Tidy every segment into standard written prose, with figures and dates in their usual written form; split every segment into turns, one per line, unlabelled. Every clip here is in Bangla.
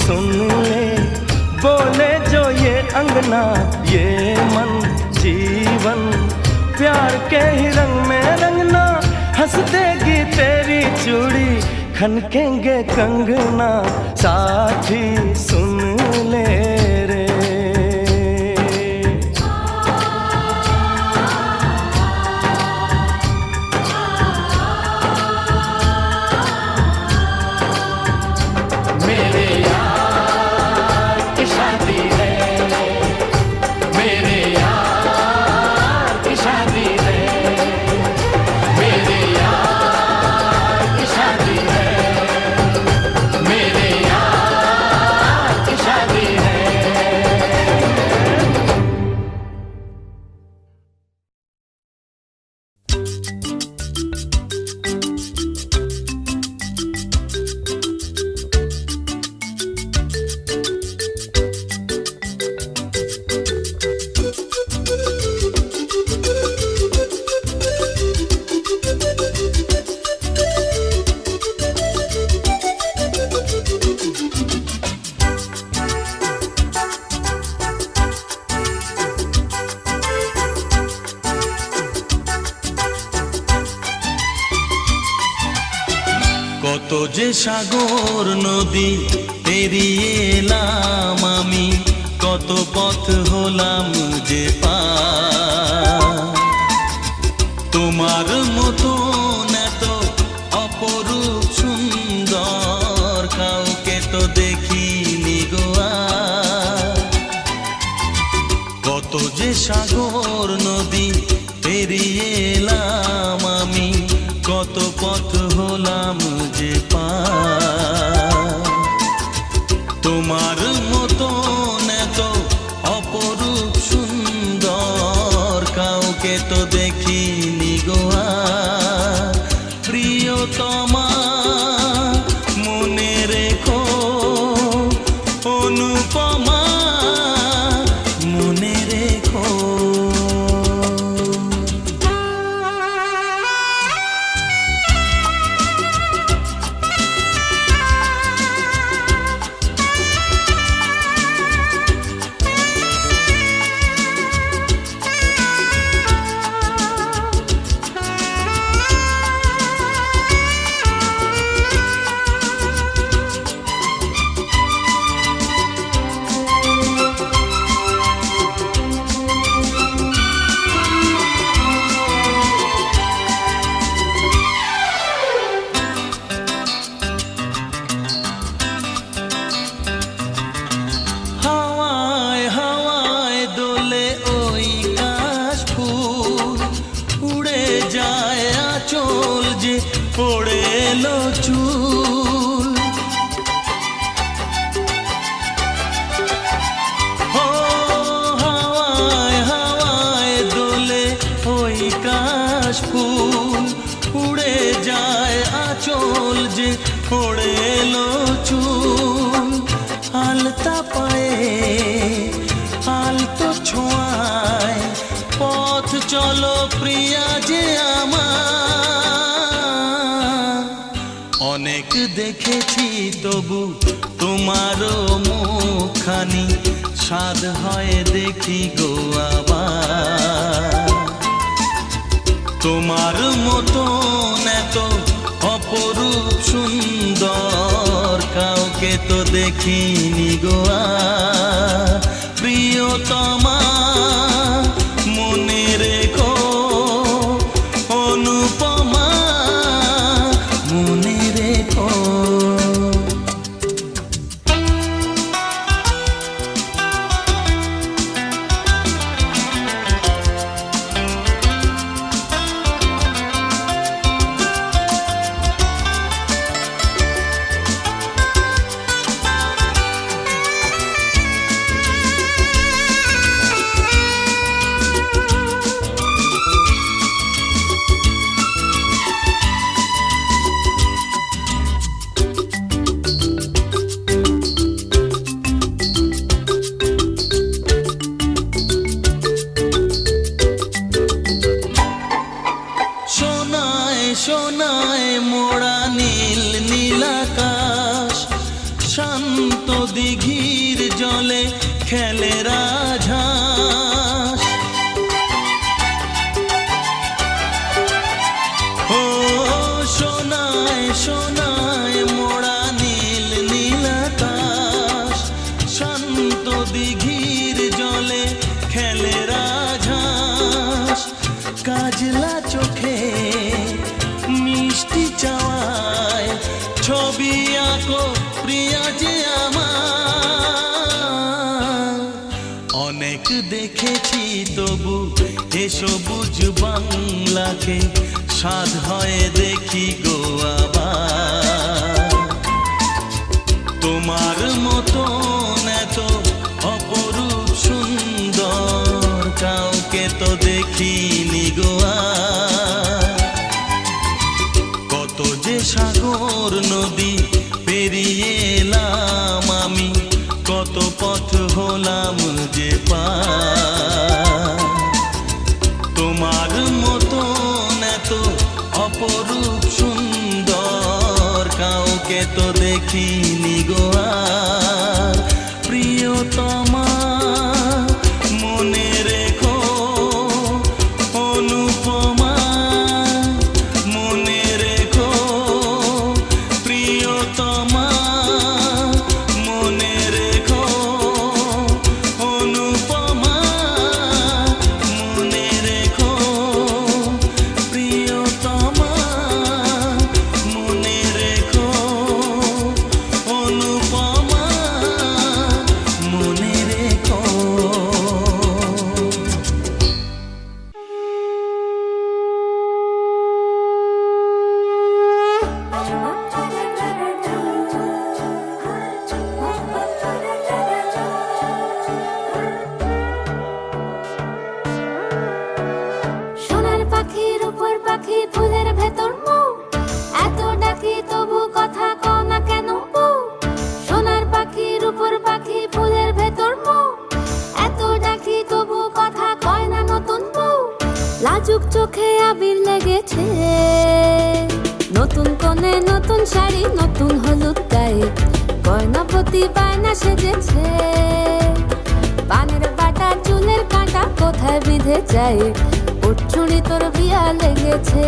सुन ले, बोले जो ये अंगना ये मन जीवन प्यार के ही रंग में रंगना, हंस देगी तेरी चूड़ी खनकेंगे कंगना, साथी सुन ले रे।
मेरे यार की शादी है, मेरे यार की शादी है, मेरे यार की शादी है, मेरे यार की शादी है।
কত যে সাগর নদী পেরিয়ে এলাম আমি, কত পথ হলাম যে পার। তোমার মতো এত অপরূপ সুন্দর কাউকে তো দেখিনি গো আর। কত যে সাগর নদী পেরিয়ে এলাম আমি, কত পথ হলাম যে পার। তোমার মতো এত অপরূপ সুন্দর কাউকে তো দেখিনি গো আর। প্রিয়তমা মনে রেখো, অনুপমা মনে রেখো। হাওয়ায় হাওয়ায় দোলে ওই কাশফুল, উড়ে যায় আঁচল যে পড়ে এলো চুল। ও হাওয়ায় হাওয়ায় দোলে ওই কাশফুল, উড়ে যায় আঁচল যে পড়ে এলো চুল। আলতা পায়ে আলতো ছোঁয়ায় পথ চলো প্রিয়া যে আমার। অনেক দেখেছি তবু তোমারও মুখখানি, স্বাদ হয় দেখি গো আবার। তোমার মতো এত অপরূপ সুন্দর কাউকে তো দেখিনি গো আর। প্রিয়তমা মনে রেখো, অনুপমা মনে রেখো। খেলে রাজহাঁস। ও সোনায় সোনায় মোড়া নীল নীল আকাশ, শান্ত দিঘির জলে খেলে রাজহাঁস। কাজলা চোখে মিষ্টি চাওয়ায় ছবি আঁকো প্রিয়া যে আমার। অনেক দেখেছি তবু এ সবুজ বাংলাকে সাধ হয়ে দেখি গো আবার। তোমার মতন এত অপরূপ সুন্দর কাউকে তো দেখিনি গো আর। কত যে সাগর নদী পেরিয়ে এলাম আমি, কত পথ হলাম যে পার। তোমার মতন এত অপরূপ সুন্দর কাউকে তো দেখিনি গো আর। প্রিয়তমা মনে রেখো, অনুপমা মনে রেখো, প্রিয়তমা মনে রেখো, অনুপমা মনে রেখো, প্রিয়তমা মনে রেখো, অনুপমা মনে রেখো।
সোনার পাখির উপর পাখি ফুলের ভেতর মৌ, এত ডাকি তবু কথা কও না কেন বউ। সোনার পাখির উপর পাখি ফুলের ভেতর মৌ, এত ডাকি তবু কথা কয় না নতুন বউ। লাজুক চোখে আবির লেগেছে, নতুন কোণে নতুন শাড়ি নতুন হলুদ গায়ে, গয়না প্রতি বায়না সেজেছে। পানের বাটা চুলের কাঁটা কোথায় বিঁধে যায়, উঠছুড়ি তোর বিয়া লেগেছে।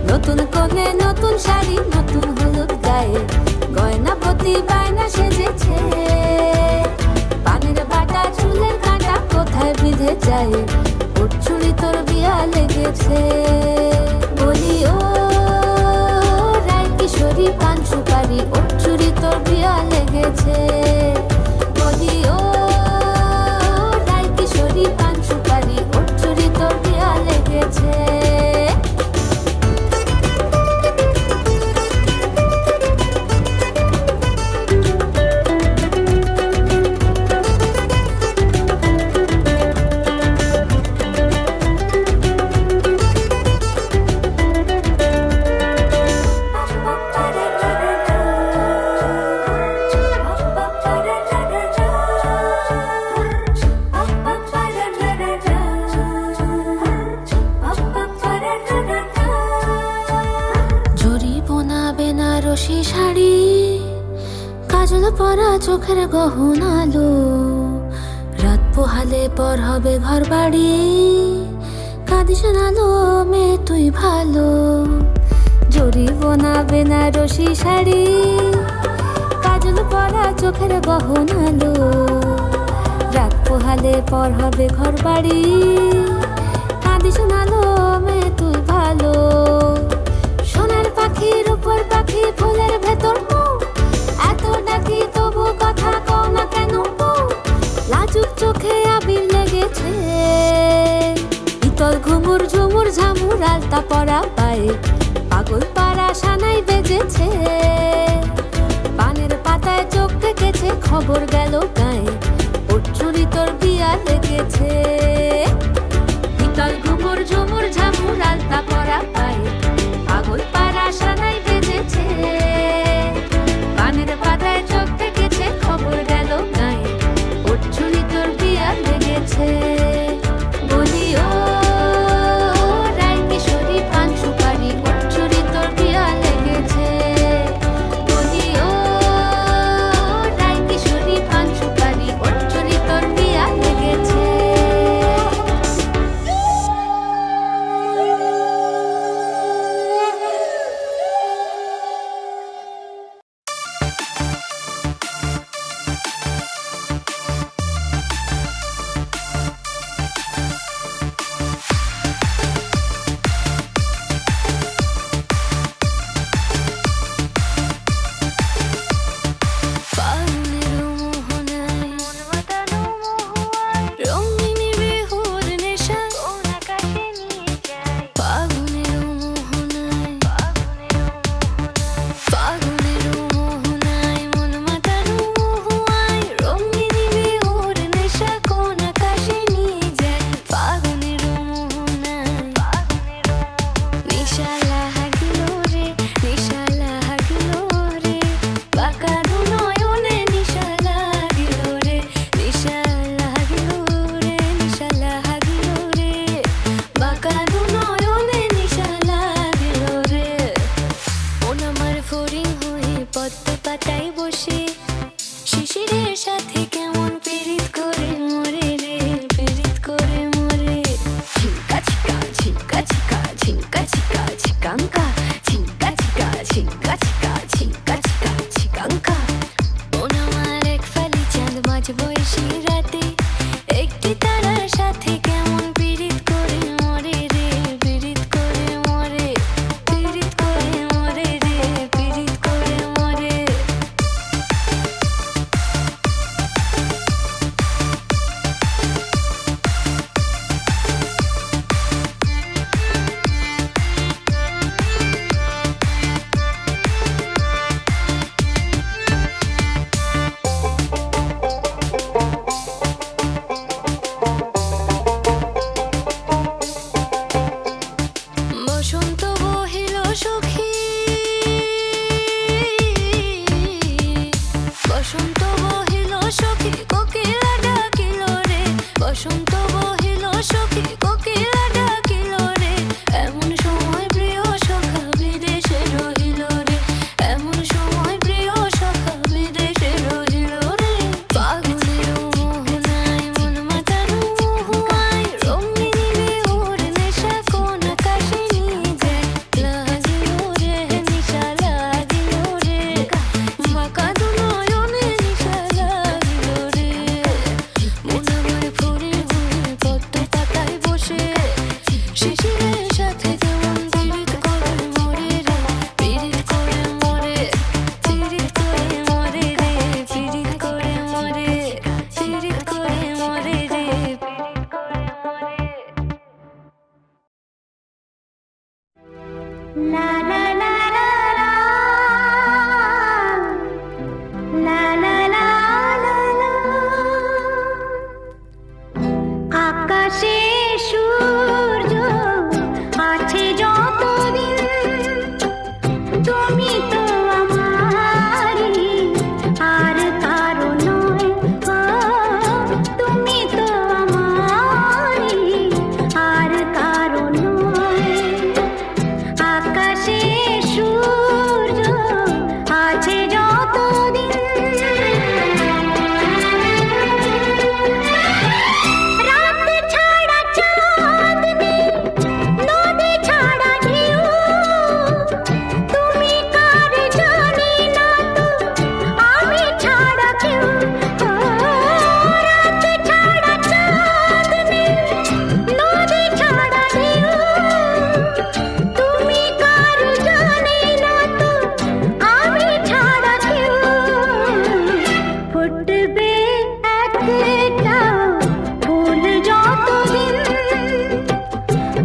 নতুন কোণে নতুন শাড়ি নতুন হলুদ গায়ে, গয়না প্রতি বায়না সেজেছে। পানের বাটা চুলের কাঁটা কোথায় বিঁধে যায়, উঠছুড়ি তোর বিয়া লেগেছে। বলি ও রায় কিশোরী পান সুপারি, উঠছুড়ি তোর বিয়া লেগেছে। বলি ও রায় কিশোরী পান সুপারি, উঠছুড়ি তোর বিয়া লেগেছে। বেনারসি শাড়ি, কাজল পরা চোখের গহনালো, রাত পোহালে পর হবে ঘর বাড়ি, কাঁদিস নালো মেয়ে তুই ভালো। জরি বোনা বেনারসি শাড়ি, কাজল পরা চোখের গহনালো, রাত পোহালে পর হবে ঘর বাড়ি, কাঁদিস নালো মেয়ে তুই ভালো। সোনার পাখির উপর পাখি ফুলের ভেতর মৌ, এত ডাকি তবু কথা কও না কেন বউ। লাজুক চোখে আবির লেগেছে, ইতল ঘুমুর ঝুমুর ঝামুর আলতা পরা পায়ে, পাগল পাড়া সানাই বেজেছে। পানের পাতায় চোখ থেকেছে, খবর গেল গায়ে, উঠছুড়ি তোর বিয়া লেগেছে। ইতল ঘুমুর ঝুমুর ঝামুর আলতা পরা পায়ে, পাগল পাড়া সানাই বেজেছে। পানের পাতায় চোখ থেকেছে, খবর গেল গায়ে, উঠছুড়ি তোর বিয়া লেগেছে। বলি ও রায় কিশোরী পান সুপারি, উঠছুড়ি তোর বিয়া লেগেছে। বলি ও রায় কিশোরী পান সুপারি, শিশিরের সাথে যেমন পিরিত করে মরে রে, পিরিত করে মরে, পিরিত করে মরে রে, পিরিত করে মরে, পিরিত করে মরে রে, পিরিত করে মরে। La la la la la, la la la la la, আকাশে সূর্য আছে যতদিন, তুমি তো আমারই আর কারো নয়, তুমি তো আমারই আর কারো নয়। আকাশে সূর্য আছে যতদিন, রাত ছাড়া চাঁদ নেই, নদী ছাড়া ঢেউ, তুমি কার জানি না তো, আমি ছাড়া কেউ। রাত ছাড়া চাঁদ নেই, নদী ছাড়া ঢেউ, তুমি কার জানি না তো, আমি ছাড়া কেউ। ফুটবে একটা ফুল যতদিন,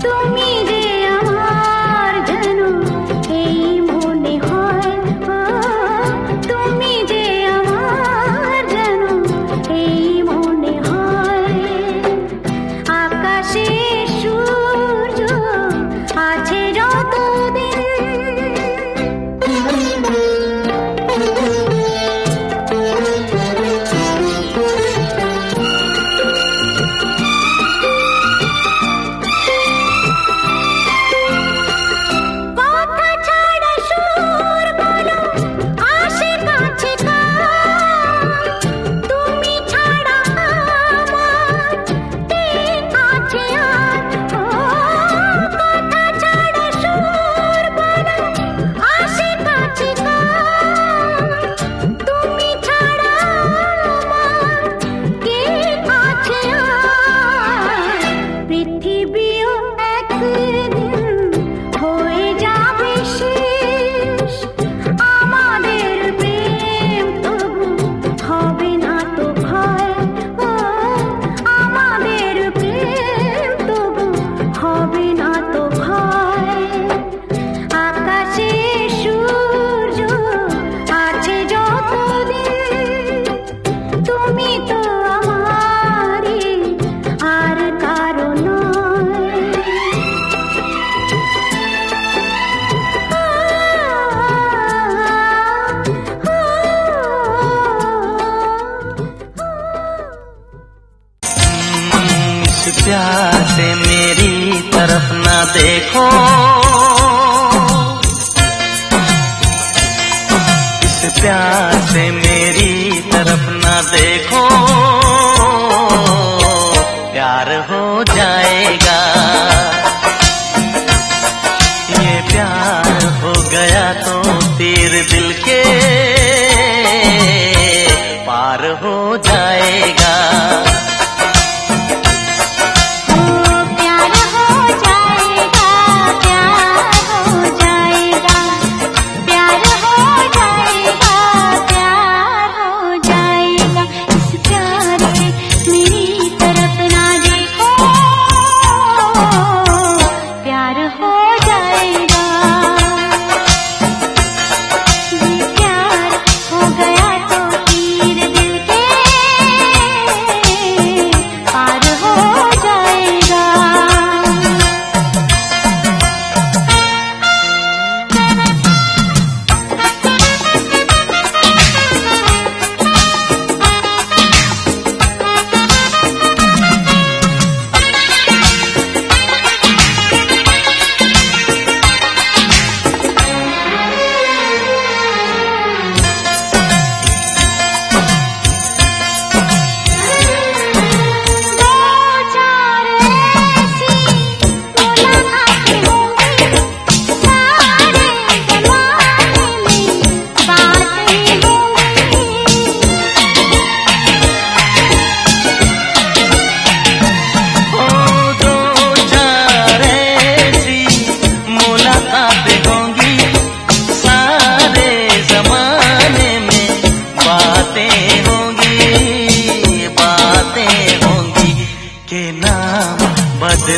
তুমি যে আমার যেন এই মনে হয়, তুমি যে আমার যেন এই মনে হয়। আকাশে সূর্য আছে যতদিন। কথা ছাড়া সুর বলো আসে কাছে কাছ, তুমি ছাড়া আমার কে আছে আর। কথা ছাড়া সুর বলো আসে কাছে কাছ, তুমি ছাড়া আমার কে আছে আর। পৃথিবীও একদিন হয়ে যাবে শেষ, আমাদের প্রেম তবু হবে না তো ভয়, আমাদের প্রেম তবু হবে না তো ভয়। আকাশে সূর্য আছে যতদিন, তুমি তো আমারই আর কারো নয়।
इस प्यार से मेरी तरफ ना देखो, इस प्यार से मेरी तरफ ना देखो, प्यार हो जाएगा। ये प्यार हो गया तो तीर दिल के पार हो जाएगा।
प्यार हो जाएगा, प्यार हो जाएगा, प्यार हो जाएगा, प्यार हो जाएगा। इस प्यार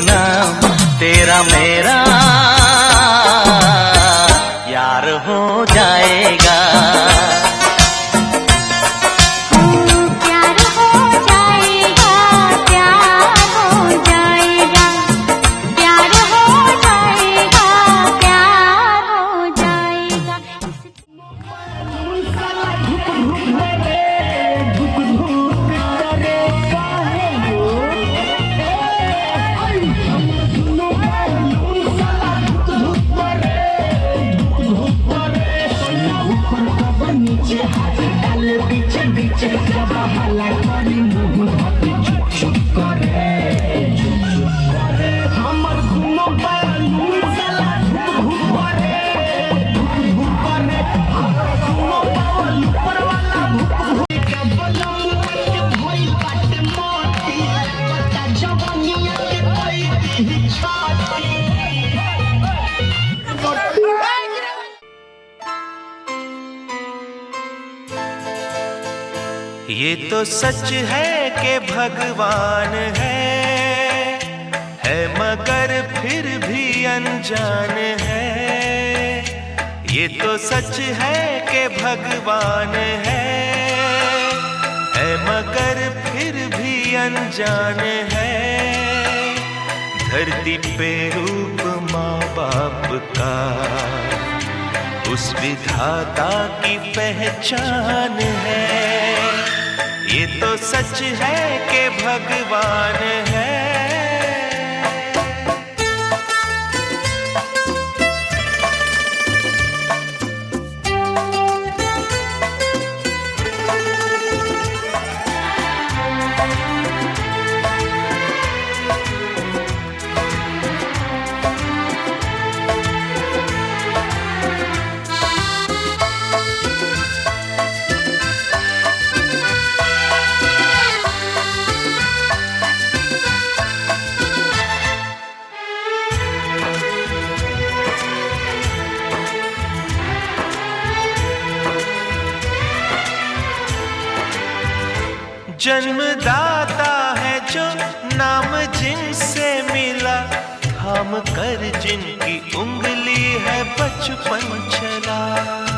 नाम तेरा मेरा यार हो जाएगा।
प्यार हो जाएगा, प्यार हो जाएगा, प्यार हो जाएगा, प्यार हो जाएगा।
ये तो सच है कि भगवान है मगर फिर भी अनजान है। ये तो सच है कि भगवान है मगर फिर भी अनजान है। धरती पे रूप माँ बाप का उस विधाता की पहचान है। ये तो सच है कि भगवान है। जन्मदाता है जो नाम जिनसे मिला, थाम कर जिनकी उंगली है बचपन चला।